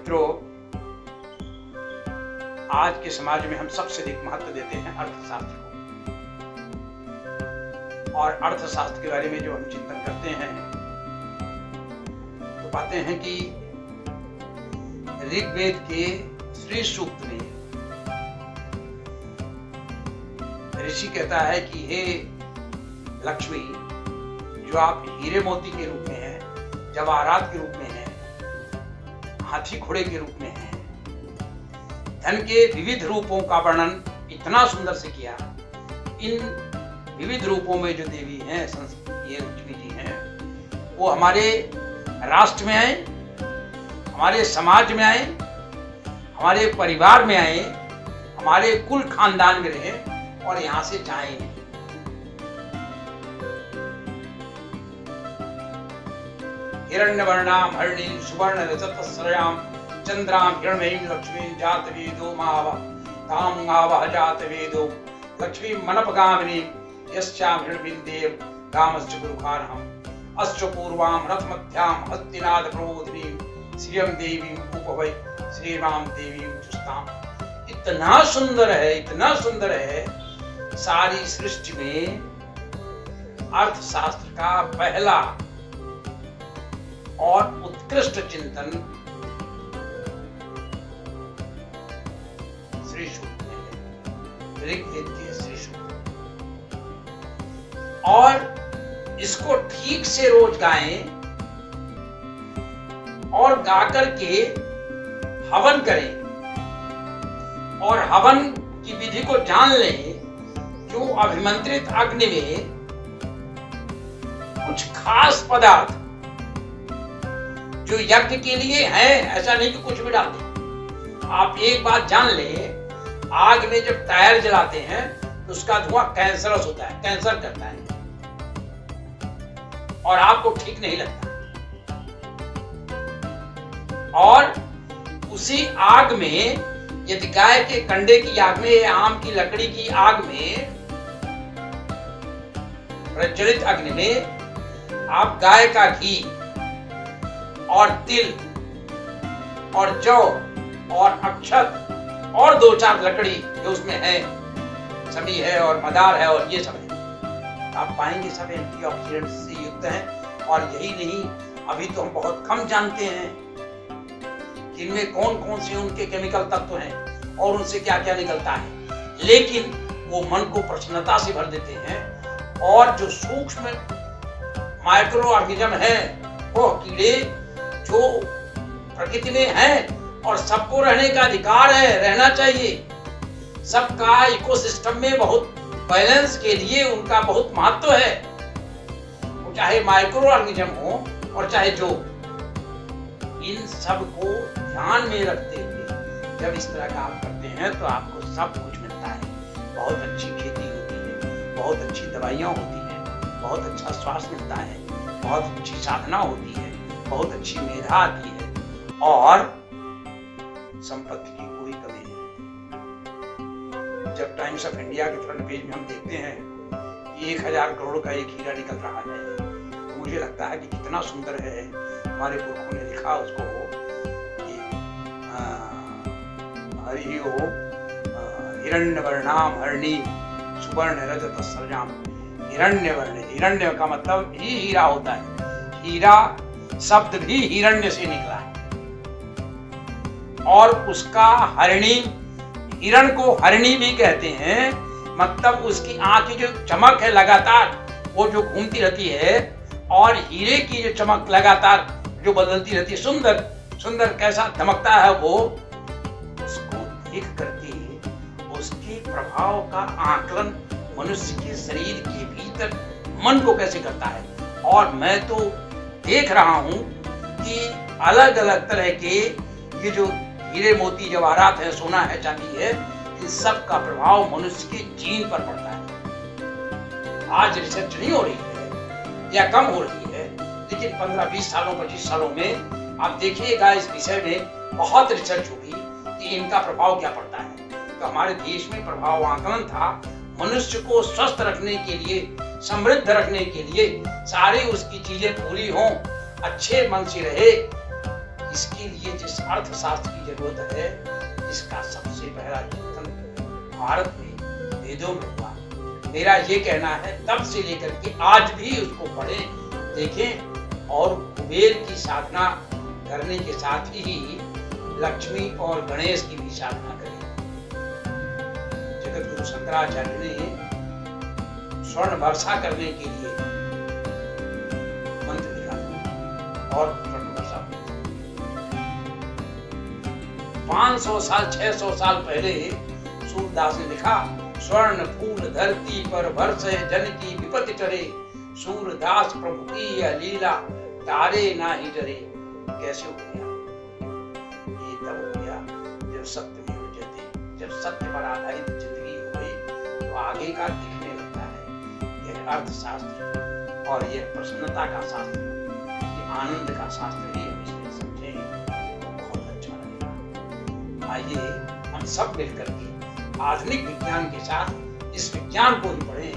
मित्रों, आज के समाज में हम सबसे अधिक महत्व देते हैं अर्थशास्त्र को। और अर्थशास्त्र के बारे में जो हम चिंतन करते हैं तो पाते हैं कि ऋग्वेद के श्री सूक्त में ऋषि कहता है कि हे लक्ष्मी, जो आप हीरे मोती के रूप में हैं, जवाहरात के रूप में हैं, हाथी घोड़े के रूप में हैं, धन के विविध रूपों का वर्णन इतना सुंदर से किया। इन विविध रूपों में जो देवी हैं, ये लक्ष्मी जी हैं, वो हमारे राष्ट्र में आए, हमारे समाज में आए, हमारे परिवार में आए, हमारे कुल खानदान में रहे और यहां से जाए नहीं। हिरण्यवर्णाम हरिणीं सुवर्ण रजतस्रजां चंद्रां हिरण्मयीं लक्ष्मीं जातवेदो माव तां आवह जातवेदो लक्ष्मी मनपगामिनीं यस्यां हिरण्यदेव गामश्च गुरुखारहम् अश्च पूर्वां रथमध्यां हस्तिनाद प्रबोधिनीं श्रियं देवीं उपवै श्रीराम देवीं जुस्ताम्। इतना सुंदर है, इतना सुंदर है। सारी सृष्टि में अर्थशास्त्र का पहला और उत्कृष्ट चिंतन श्री सूक्त में है, ऋग्वेद के श्री सूक्त। और इसको ठीक से रोज गाएं और गाकर के हवन करें और हवन की विधि को जान लें। जो अभिमंत्रित अग्नि में कुछ खास पदार्थ जो यज्ञ के लिए है, ऐसा नहीं कि कुछ भी डाल दें। आप एक बात जान लें, आग में जब टायर जलाते हैं तो उसका धुआं कैंसरस होता है, कैंसर करता है और आपको ठीक नहीं लगता। और उसी आग में, यदि गाय के कंडे की आग में या आम की लकड़ी की आग में, प्रज्वलित अग्नि में आप गाय का घी और तिल और जौ और अक्षत और 2-4 लकड़ी जो उसमें है, समी है और मदार है और ये सब है, आप पाएंगे सब एंटीऑक्सीडेंट से युक्त हैं। और यही नहीं, अभी तो हम बहुत कम जानते हैं कि इनमें कौन कौन से उनके केमिकल तत्व हैं और उनसे क्या क्या निकलता है, लेकिन वो मन को प्रसन्नता से भर देते हैं। और जो सूक्ष्म माइक्रो ऑर्गेनिज्म है, वो कीड़े जो प्रकृति में हैं और सबको रहने का अधिकार है, रहना चाहिए, सबका इकोसिस्टम में बहुत बैलेंस के लिए उनका बहुत महत्व है। वो चाहे माइक्रो ऑर्गेनिज्म हो और चाहे जो, इन सब को ध्यान में रखते हुए जब इस तरह का आप करते हैं तो आपको सब कुछ मिलता है। बहुत अच्छी खेती होती है, बहुत अच्छी दवाइयाँ होती हैं, बहुत अच्छा स्वास्थ्य मिलता है, बहुत अच्छी साधना होती है, बहुत अच्छी मेधा आती है और संपत्ति की कोई कमी नहीं। जब टाइम्स ऑफ इंडिया के फ्रंट पेज में हम देखते हैं कि 1000 करोड़ का एक हीरा निकल रहा है, तो मुझे लगता है कि कितना सुंदर है। हमारे पुरखों ने लिखा उसको कि हरि हो हिरण्यवर्णाम हरिणी सुवर्ण रजतस्रजां। हिरण्यवर्ण, हिरण्य का मतलब ही हीरा होता है। हीरा शब्द भी हिरण्य से निकला है। और उसका हरिणी, हिरण को हरिणी भी कहते हैं, मतलब उसकी आंख की जो चमक है लगातार वो जो घूमती रहती है, और हीरे की जो चमक लगातार जो बदलती रहती है, सुंदर सुंदर कैसा धमकता है वो, उसको देख करके उसके प्रभाव का आकलन मनुष्य के शरीर के भीतर मन को कैसे करता है। और मैं तो देख रहा हूं कि अलग अलग तरह के ये जो हीरे मोती जवाहरात है, सोना है, चांदी है, इन सब का प्रभाव मनुष्य के जीन पर पड़ता है। आज रिसर्च नहीं हो रही है या कम हो रही है, लेकिन 15-20 सालों 25 सालों में आप देखिएगा इस विषय में बहुत रिसर्च होगी कि इनका प्रभाव क्या पड़ता है। तो हमारे देश में प्रभाव आकलन था, मनुष्य को स्वस्थ रखने के लिए, समृद्ध रखने के लिए, सारी उसकी चीजें पूरी हों, अच्छे मन से रहे, इसके लिए जिस अर्थशास्त्र की जरूरत है, इसका सबसे पहला चिंतन भारत में वेदों में हुआ। मेरा ये कहना है तब से लेकर के आज भी उसको पढ़ें, देखें और कुबेर की साधना करने के साथ ही लक्ष्मी और गणेश की भी साधना करें। जगत गुरु शंकराचार्य ने स्वर्ण वर्षा करने के लिए मंत्र लिखा और स्वर्ण वर्षा 500 साल 600 साल पहले सूरदास ने लिखा, स्वर्ण फूल धरती पर बरसे जन की विपत्ति टरे, सूरदास प्रभु की यह लीला तारे ना ही डरे। कैसे हो गया? ये तब हो गया जब सत्य में हो जाते, जब सत्य पर आधारित जिंदगी हो गई तो आगे का दिखने लगता है। यह अर्थशास्त्र और यह प्रसन्नता का शास्त्र, ये आनंद का शास्त्र ही हम इसमें समझें तो बहुत अच्छा लगेगा। आइए हम सब मिलकर के आधुनिक विज्ञान के साथ इस विज्ञान को ही पढ़ें,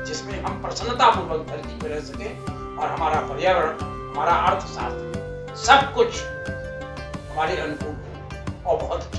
जिसमें हम प्रसन्नता पूर्वक धरती पर रह सके और हमारा पर्यावरण, हमारा अर्थशास्त्र सब कुछ हमारे अनुकूल और बहुत अच्छा